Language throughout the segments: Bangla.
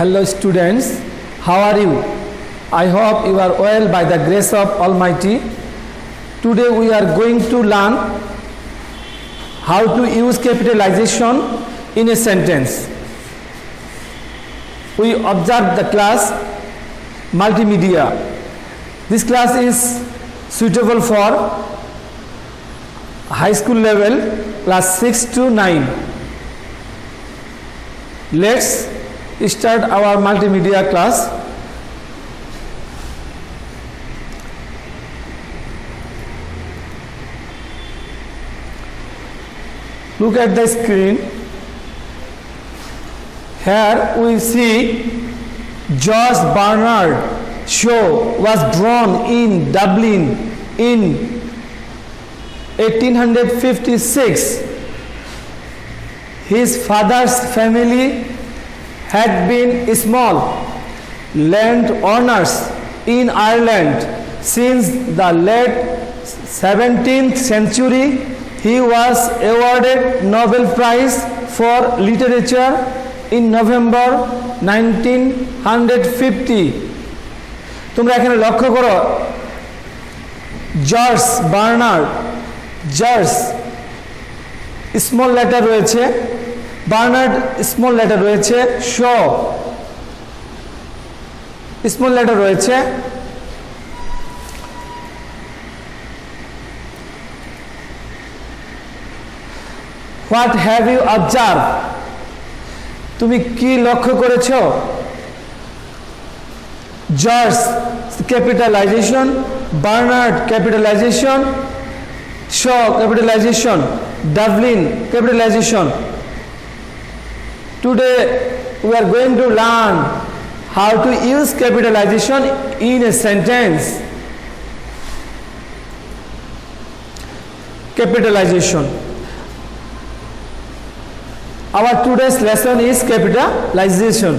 Hello students, how are you? I hope you are well by the grace of Almighty. Today we are going to learn how to use capitalization in a sentence. We observe the class multimedia. This class is suitable for high school level, class 6 to 9. Let's start our multimedia class. Look at the screen. Here we see George Bernard Shaw was born in Dublin in 1856. His father's family had been small landowners in Ireland since the late 17th century. He was awarded Nobel Prize for Literature in November 1950. তোমরা এখানে লক্ষ্য করো George Bernard George small letter রয়েছে বার্নার্ড স্মল লেটার রয়েছে শ স্মল লেটার রয়েছে হোয়াট হ্যাভ ইউ অবজার্ভ তুমি কি লক্ষ্য করেছো George capitalization Bernard capitalization Shaw capitalization Dublin capitalization Today we are going to learn how to use capitalization in a sentence. Capitalization. Our today's lesson is capitalization.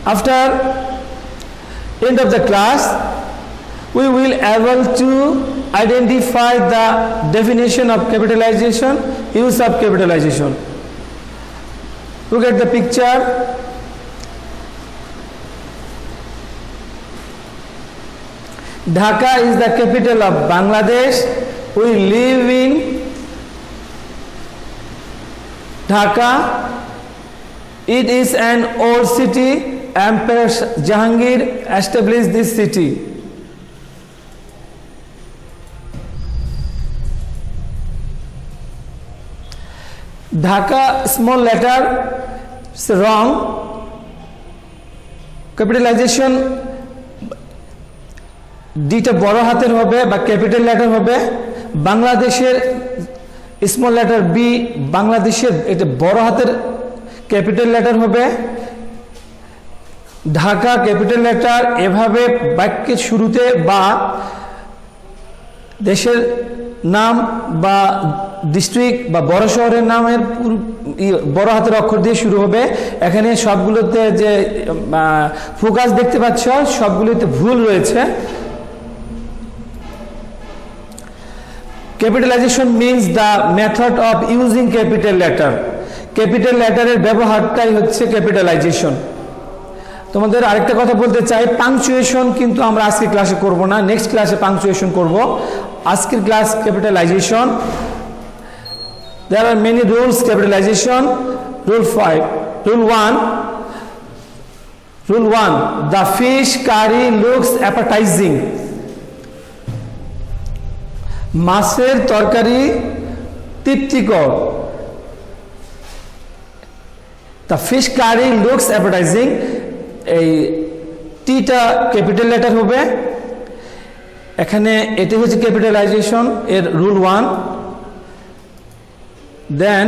After end of the class, we will able to identify the definition of capitalization, use of capitalization. Look at the picture. Dhaka is the capital of Bangladesh. We live in Dhaka. It is an old city. Emperor Jahangir established this city. Dhaka small letter is wrong. Capitalization ডিটা বড় হাতের হবে বা ক্যাপিটাল লেটার হবে বাংলাদেশের স্মল লেটার বি বাংলাদেশের এটা বড় হাতের ক্যাপিটাল লেটার হবে ঢাকা ক্যাপিটাল লেটার এভাবে বাক্যের শুরুতে বা দেশের নাম বা ডিস্ট্রিক্ট বা বড় শহরের নামের বড় হাতের অক্ষর দিয়ে শুরু হবে এখানে সবগুলোতে যে ফোকাস দেখতে পাচ্ছ সবগুলোতে ভুল রয়েছে Capitalization means the method of using capital letter. Capital letter এর ব্যবহারটাই হচ্ছে capitalization. তোমাদের আরেকটা কথা বলতে চাই পাংচুয়েশন কিন্তু আমরা আজকে ক্লাসে করব না নেক্সট ক্লাসে পাংচুয়েশন করব আজকের class capitalization. There are many rules capitalization. Rule 5. Rule 1. The fish curry looks appetizing. মাছের তরকারি তৃপ্তিকর The fish curry looks appetizing. এই টিটা ক্যাপিটাল লেটার হবে এখানে এটি হচ্ছে ক্যাপিটালাইজেশন এর rule 1 Then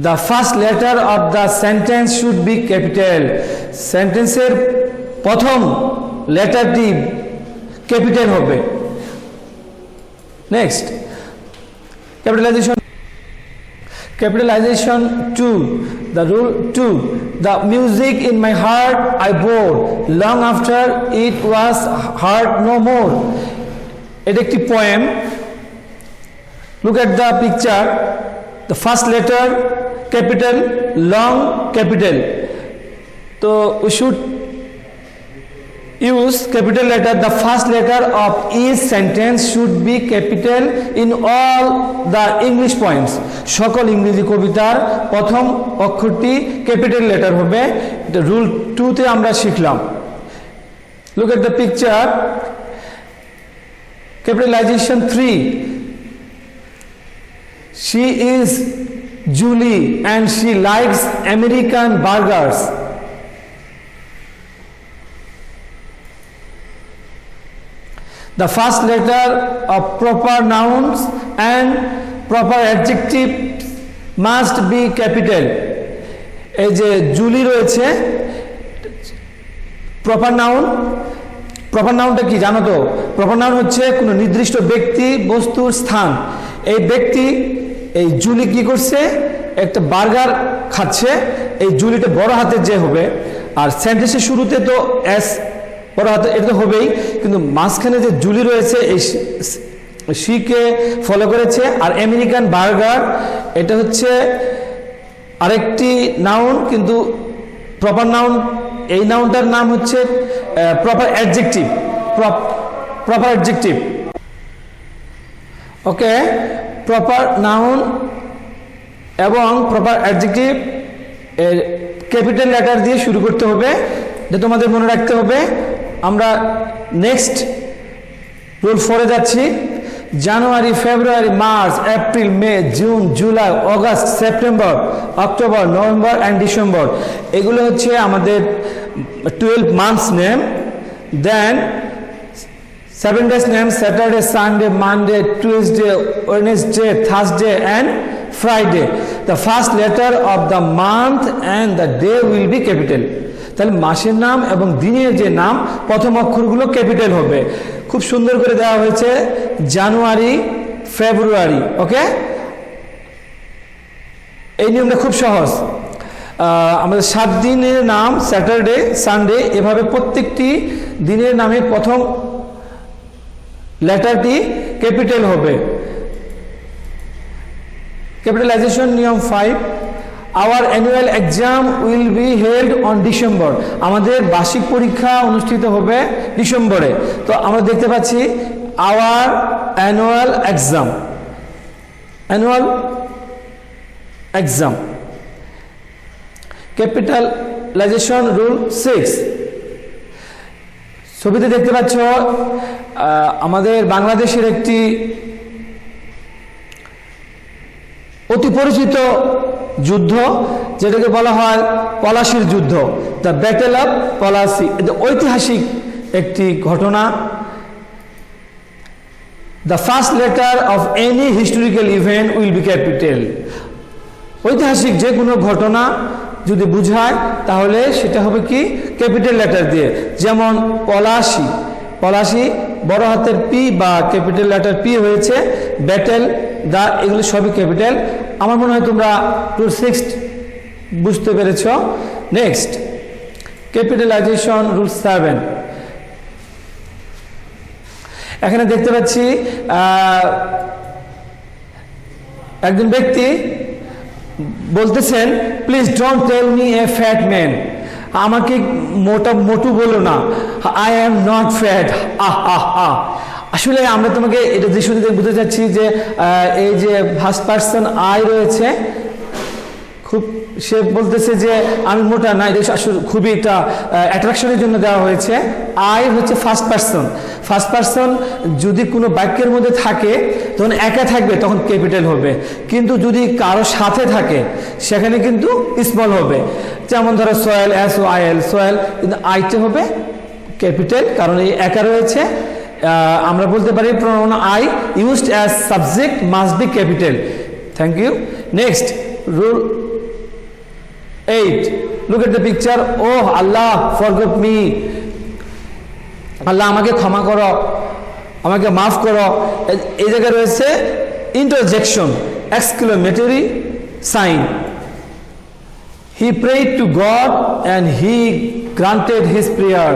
the first letter of the sentence should be capital. সেন্টেন্সের প্রথম লেটারটি ক্যাপিটাল হবে Next, capitalization 2. The rule 2. The music in my heart I bore long after it was heard no more. It is a poem. Look at the picture. The first letter capital, long capital. So we should use capital letter. The first letter of each sentence should be capital in all the English points. সকল ইংরেজি কবিতার প্রথম অক্ষরটি ক্যাপিটাল লেটার হবে। এটা রুল 2 তে আমরা শিখলাম। Look at the picture. Capitalization 3. She is Julie and she likes American burgers. The first letter of proper nouns and proper adjectives must be capital. এই যে জুলি রয়েছে, প্রপার নাউনটা কি জানো তো? প্রপার নাউন হচ্ছে কোনো নির্দিষ্ট ব্যক্তি, বস্তুর স্থান। এই ব্যক্তি, এই জুলি কি করছে? একটা বার্গার খাচ্ছে। এই জুলিটা বড় হাতের যে হবে, আর সেন্টেন্সের শুরুতে তো এস বড় হাতে, এটা তো হবেই, কিন্তু মাঝখানে যে জুলি রয়েছে এই শিকে ফলো করেছে। আর আমেরিকান বার্গার এটা হচ্ছে আরেকটি নাউন, কিন্তু প্রপার নাউন, এই নাউনটার নাম হচ্ছে প্রপার অ্যাডজেক্টিভ। ওকে, প্রপার নাউন এবং প্রপার অ্যাডজেক্টিভ ক্যাপিটাল লেটার দিয়ে শুরু করতে হবে, এটা তোমাদের মনে রাখতে হবে। আমরা নেক্সট রুল 4 যাচ্ছি। January, February, March, April, May, June, July, August, September, October, November and December, এগুলো হচ্ছে আমাদের 12 months name. Then 7 days name: Saturday, Sunday, Monday, Tuesday, Wednesday, Thursday and Friday. The first letter of the month and the day will be capital. তাহলে মাসের নাম এবং দিনের যে নাম প্রথম অক্ষরগুলো ক্যাপিটাল হবে। খুব সুন্দর করে দেওয়া হয়েছে জানুয়ারি, ফেব্রুয়ারি। ওকে, এই নিয়মটা খুব সহজ। আমাদের 7 দিনের নাম স্যাটারডে, সানডে, এভাবে প্রত্যেকটি দিনের নামে প্রথম লেটারটি ক্যাপিটাল হবে। ক্যাপিটালাইজেশন নিয়ম 5। Our annual exam will be held on December. আমাদের বার্ষিক পরীক্ষা অনুষ্ঠিত হবে ডিসেম্বরে। তো আমরা দেখতে পাচ্ছি our annual exam. Capitalization rule 6. ছবিতে দেখতে পাচ্ছ আমাদের বাংলাদেশের একটি অতি পরিচিত যুদ্ধ, যেটাকে বলা হয় পলাশির যুদ্ধ, দ্য ব্যাটেল অফ পলাশি। এটা ঐতিহাসিক একটি ঘটনা। The first letter of any historical event will be capital. ঐতিহাসিক যে কোনো ঘটনা যদি বুঝায় তাহলে সেটা হবে কি? ক্যাপিটাল লেটার দিয়ে। যেমন পলাশি বড় হাতের পি বা ক্যাপিটাল লেটার পি হয়েছে। ব্যাটেল, দা, এগুলো সবই ক্যাপিটাল। আমার মনে হয় তোমরা রুল 6 বুঝতে পেরেছ। Next, capitalization rule 7। এখানে দেখতে পাচ্ছি একজন ব্যক্তি বলতেছেন, please don't tell me a fat man. আমাকে মোটু বলো না, আই এম নট ফ্যাট। আসলে আমরা তোমাকে এটা দৃশ্য দিতে বুঝতে চাচ্ছি যে এই যে ফার্স্ট পার্সন আই রয়েছে, খুব সে বলতেছে যে আমি মোটা না। এটা আসলে খুবই একটা অ্যাট্রাকশনের জন্য দেওয়া হয়েছে। আই হচ্ছে ফার্স্ট পার্সন। যদি কোনো বাক্যের মধ্যে থাকে তখন একা থাকবে, তখন ক্যাপিটাল হবে। কিন্তু যদি কারো সাথে থাকে সেখানে কিন্তু স্মল হবে। যেমন ধরো সোয়েল, SOIL, সোয়েল, কিন্তু আইতে হবে ক্যাপিটাল, কারণ এই একা রয়েছে। আমরা বলতে পারি pronoun I used as subject must be capital. Thank you. Next, rule 8. Look at the picture. Oh Allah, forgive me. আল্লাহ আমাকে ক্ষমা করো, আমাকে মাফ করো। এই জায়গায় রয়েছে interjection, exclamatory sign. He prayed to God and he granted his prayer.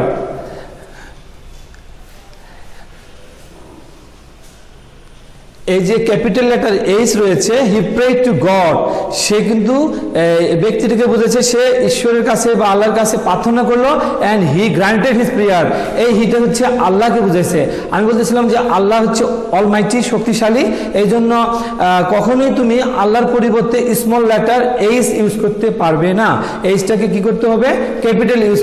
এই যে ক্যাপিটাল লেটার এইচ রয়েছে, হি প্রেড টু গড, সে কিন্তু ব্যক্তিটিকে বুঝেছে সে ঈশ্বরের কাছে বা আল্লাহর কাছে প্রার্থনা করলো, and he granted his prayer. এই হিটা হচ্ছে আল্লাহকে বুঝেছে। আমি বলতেছিলাম যে আল্লাহ হচ্ছে অলমাইটি, শক্তিশালী, এই জন্য কখনোই তুমি আল্লাহর পরিবর্তে স্মল লেটার এইচ ইউজ করতে পারবে না। এইচটাকে কি করতে হবে? ক্যাপিটাল ইউজ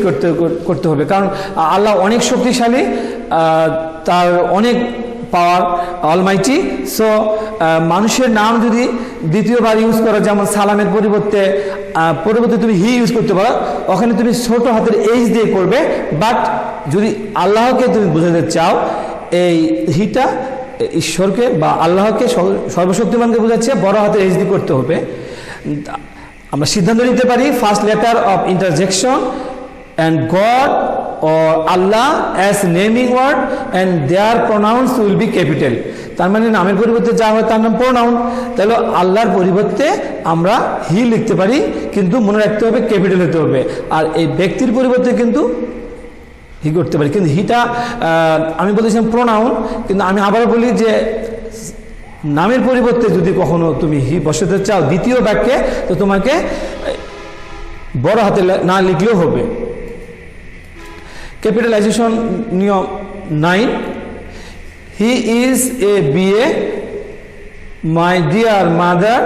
করতে হবে, কারণ আল্লাহ অনেক শক্তিশালী, তার অনেক পাওয়ার, অলমাইটি। সো মানুষের নাম যদি দ্বিতীয়বার ইউজ করো, যেমন সালামের পরিবর্তে তুমি হি ইউজ করতে পারো, ওখানে তুমি ছোট হাতের এইচ দিয়ে করবে। বাট যদি আল্লাহকে তুমি বোঝাতে চাও, এই হিটা ঈশ্বরকে বা আল্লাহকে, সর্বশক্তিমানকে বোঝাচ্ছে, বড় হাতের এইচ দিয়ে করতে হবে। আমরা সিদ্ধান্ত নিতে পারি first letter of interjection and God or Allah as naming word, and their pronouns will be capital. তার মানে নামের পরিবর্তে যা হয় তার নাম প্রোনাউন। তাহলে আল্লাহর পরিবর্তে আমরা হি লিখতে পারি, কিন্তু মনে রাখতে হবে ক্যাপিটাল হতে হবে। আর এই ব্যক্তির পরিবর্তে কিন্তু হি করতে পারি, কিন্তু হিটা আমি বলেছিলাম প্রোনাউন, কিন্তু আমি আবার বলি যে নামের পরিবর্তে যদি কখনো তুমি হি বসাতে চাও দ্বিতীয় বাক্যে, তো তোমাকে বড় হাতে না লিখলেও হবে। ক্যাপিটালাইজেশন নিয়ম 9, he is a BA my dear mother,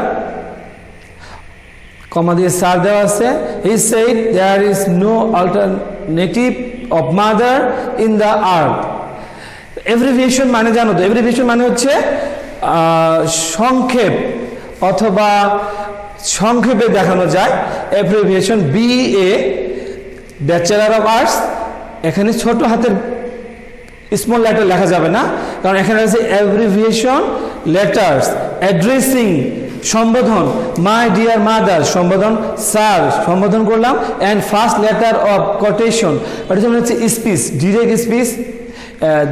comma দিয়ে সার দেওয়া আছে। He said there is no alternative of mother in the earth. Abbreviation মানে জানো তো, এভ্রিভিয়েশন মানে হচ্ছে সংক্ষেপ অথবা সংক্ষেপে দেখানো যায়। এভ্রিভিয়েশন বিএ, ব্যাচেলার অফ আর্টস, এখানে ছোট হাতের স্মল লেটার লেখা যাবে না, কারণ এখানে আছে অ্যাব্রিভিয়েশন লেটার্স, অ্যাড্রেসিং সম্বোধন, মাই ডিয়ার মাদার সম্বোধন, স্যার সম্বোধন করলাম, and first letter of quotation, ওটা যেমন হচ্ছে speech, direct speech.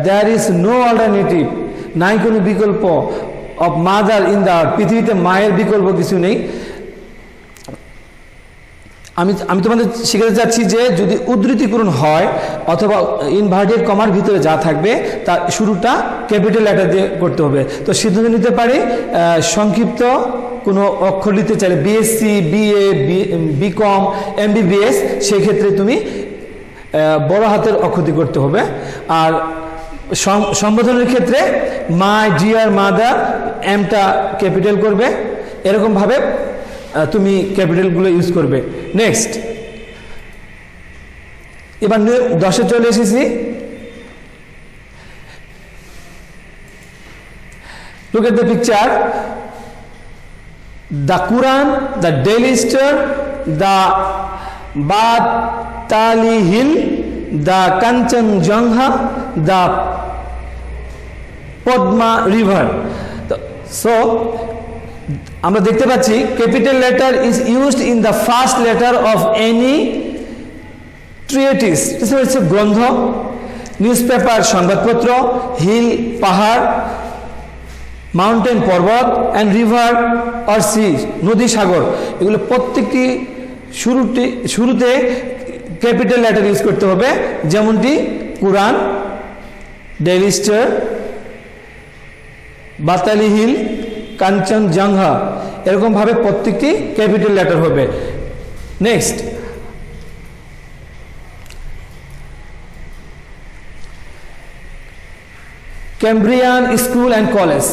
There is no alternative, নাই কোনো বিকল্প, of mother in the earth, পৃথিবীতে মায়ের বিকল্প কিছু নেই। আমি তোমাদের শিখাতে চাচ্ছি যে যদি উদ্ধৃতিপূরণ হয় অথবা ইনভার্টেড কমার ভিতরে যা থাকবে তার শুরুটা ক্যাপিটাল লেটার দিয়ে করতে হবে। তো সিদ্ধান্ত নিতে পারি সংক্ষিপ্ত কোনো অক্ষর নিতে চাইলে, বিএসসি, বিএ, বিকম, এমবিবিএস, সেক্ষেত্রে তুমি বড় হাতের অক্ষর দিয়ে করতে হবে। আর সম্বোধনের ক্ষেত্রে মাই ডিয়ার মাদার, এমটা ক্যাপিটাল করবে, এরকমভাবে তুমি ক্যাপিটালগুলো ইউজ করবে। নেক্সট, এবার 10-এ চলে এসেছি। Look at the picture. The Quran, the Daily Star, the Batali Hill, the Kanchenjunga, the Padma River. So আমরা দেখতে পাচ্ছি capital letter is used in the first letter of any treatise, হচ্ছে গ্রন্থ, নিউজপেপার সংবাদপত্র, হিল পাহাড়, মাউন্টেন পর্বত, অ্যান্ড রিভার অর সি নদী সাগর, এগুলো প্রত্যেকটি শুরুতে ক্যাপিটাল লেটার ইউজ করতে হবে, যেমনটি কুরআন, ডেইলি স্টার, বাতালি হিল, কাঞ্চনজঙ্ঘা, এরকম ভাবে প্রত্যেকটি ক্যাপিটাল লেটার হবে। Next, Cambrian school and college,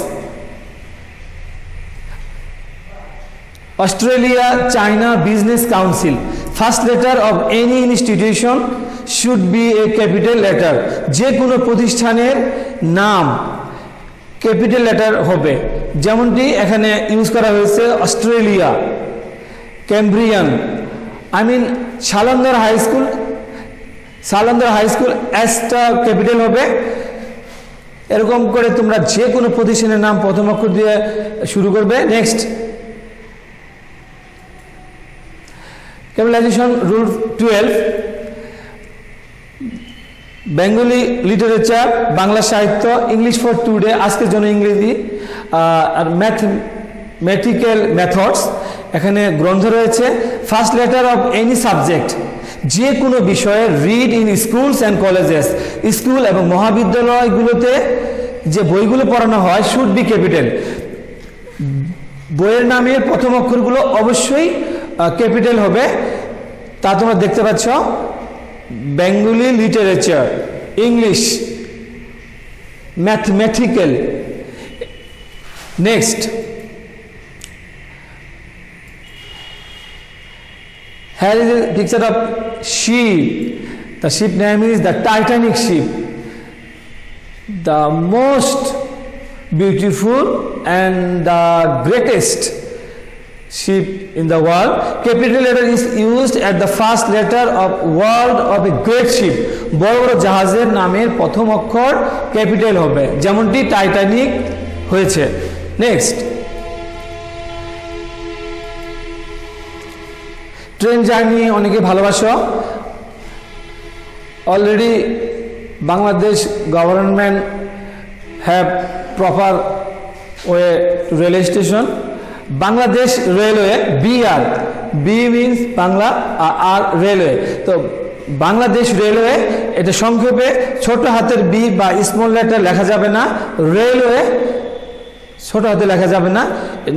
Australia China business council, first letter of any institution should B A capital letter, যে কোনো প্রতিষ্ঠানের নাম ক্যাপিটাল লেটার হবে, যেমনটি এখানে ইউজ করা হয়েছে অস্ট্রেলিয়া, ক্যামব্রিয়ান, সালান্দর হাই স্কুল এসটা ক্যাপিটাল হবে। এরকম করে তোমরা যে কোনো প্রতিষ্ঠানের নাম প্রথম অক্ষর দিয়ে শুরু করবে। Next, capitalization rule 12, Bengali literature, Bangla সাহিত্য, ইংলিশ ফর টুডে, আজকের জন্য ইংরেজি, আর ম্যাথমেটিক্যাল মেথডস, এখানে গ্রন্থ রয়েছে। First letter of any subject, যে কোনো বিষয়ে, read in schools and colleges, school এবং মহাবিদ্যালয়গুলোতে যে বইগুলো পড়ানো হয় শুড বি ক্যাপিটাল। বইয়ের নামের প্রথম অক্ষরগুলো অবশ্যই ক্যাপিটাল হবে, তা তোমরা দেখতে পাচ্ছ। Bengali literature, English, mathematical. Next, here is a picture of ship. The ship name is the Titanic ship, the most beautiful and the greatest ship in the world. Capital letter is used at the first letter of word of a great ship. বড় বড় জাহাজের নামের প্রথম অক্ষর ক্যাপিটাল হবে, যেমনটি টাইটানিক হয়েছে। নেক্সট, ট্রেন জার্নি অনেকে ভালোবাসো। Already Bangladesh government have proper way to railway station. Bangladesh railway, B means Bangla, আর রেলওয়ে, তো বাংলাদেশ রেলওয়ে, এটা সংক্ষেপে ছোট হাতের বি বা স্মল লেটার লেখা যাবে না, রেলওয়ে ছোট হাতে লেখা যাবে না।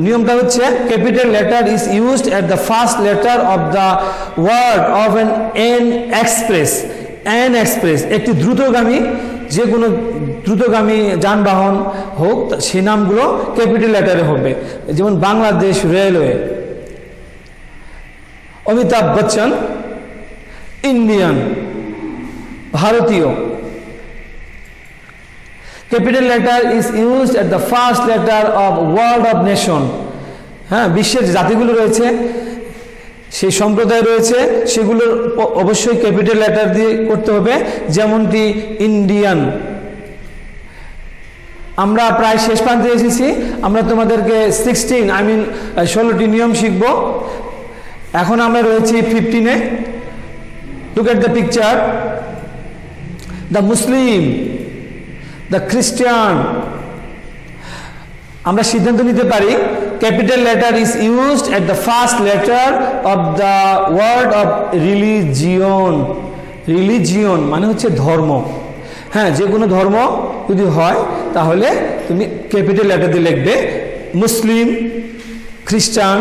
নিয়মটা হচ্ছে capital letter is used at the first letter of the word of an express. An express একটি দ্রুতগামী, যে কোনো দ্রুতগামী যানবাহন হোক, সেই নামগুলো ক্যাপিটাল লেটারে হবে, যেমন বাংলাদেশ রেলওয়ে। অমিতাভ বচ্চন, ইন্ডিয়ান, ভারতীয়। Capital letter is used at the first letter of word of nation. হ্যাঁ, বিশ্বের জাতিগুলো রয়েছে, সেই সম্প্রদায় রয়েছে, সেগুলোর অবশ্যই ক্যাপিটাল লেটার দিয়ে করতে হবে, যেমনটি ইন্ডিয়ান। আমরা প্রায় শেষ প্রান্তে এসেছি। আমরা তোমাদেরকে 16টি নিয়ম শিখব। এখন আমরা রয়েছি 15-এ। Look at the picture. The Muslim, the Christian. আমরা সিদ্ধান্ত নিতে পারি capital letter is used at the first letter of the word of religion. Religion মানে হচ্ছে ধর্ম। হ্যাঁ, যে কোনো ধর্ম যদি হয় তাহলে তুমি ক্যাপিটাল লেটার দিয়ে লিখবে। Muslim, Christian,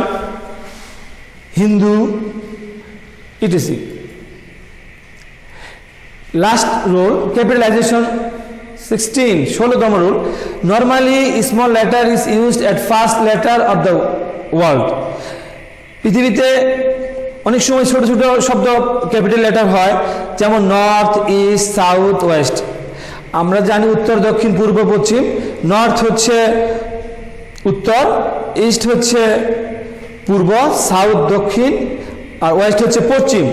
Hindu, ETC. Last rule, capitalisation 16তম rule. Normally small letter is used at first letter of the world. পৃথিবীতে অনেক সময় ছোট ছোট শব্দ ক্যাপিটাল লেটার হয়, যেমন নর্থ, ইস্ট, সাউথ, ওয়েস্ট। আমরা জানি উত্তর, দক্ষিণ, পূর্ব, পশ্চিম। নর্থ হচ্ছে উত্তর, ইস্ট হচ্ছে পূর্ব, সাউথ দক্ষিণ, আর ওয়েস্ট হচ্ছে পশ্চিম।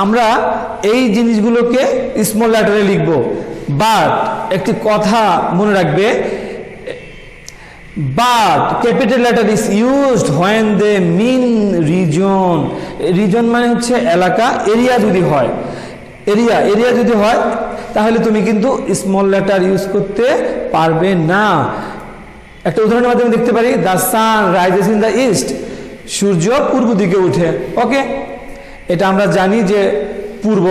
আমরা এই জিনিসগুলোকে স্মল লেটারে লিখব। বাট একটি কথা মনে রাখবে, but capital letter is used when they mean region. Region মানে হচ্ছে এলাকা, এরিয়া যদি হয়, এরিয়া যদি হয় তাহলে তুমি কিন্তু স্মল লেটার ইউজ করতে পারবে না। একটা উদাহরণের মাধ্যমে দেখতে পারি, the sun rises in the east. সূর্য পূর্ব দিকে উঠে। ওকে, এটা আমরা জানি যে পূর্ব,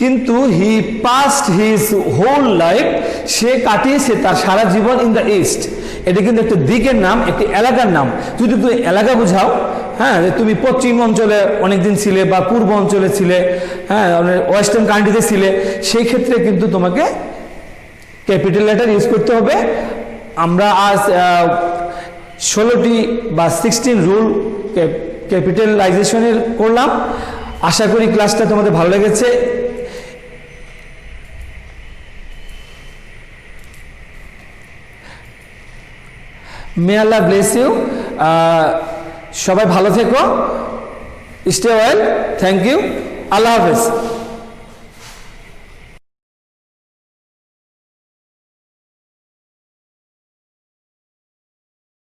কিন্তু হি পাস্ট হিজ হোল লাইফ, সে কাটিয়েছে তার সারা জীবন ইন দ্য ইস্ট। এটা কিন্তু একটা দিকের নাম, একটি এলাকার নাম। যদি তুমি এলাকা বুঝাও, হ্যাঁ, তুমি পশ্চিম অঞ্চলে অনেকদিন ছিলে বা পূর্ব অঞ্চলে ছিলে, হ্যাঁ, ওয়েস্টার্ন কান্ট্রিতে ছিলে, সেই ক্ষেত্রে কিন্তু তোমাকে ক্যাপিটাল লেটার ইউজ করতে হবে। আমরা আজ 16টি বা 16 রুল ক্যাপিটালাইজেশনের করলাম। আশা করি ক্লাসটা তোমাদের ভালো লেগেছে। May Allah bless you. সবাই ভালো থেকো, স্টে ওয়েল। Thank you. আল্লাহ হাফেজ।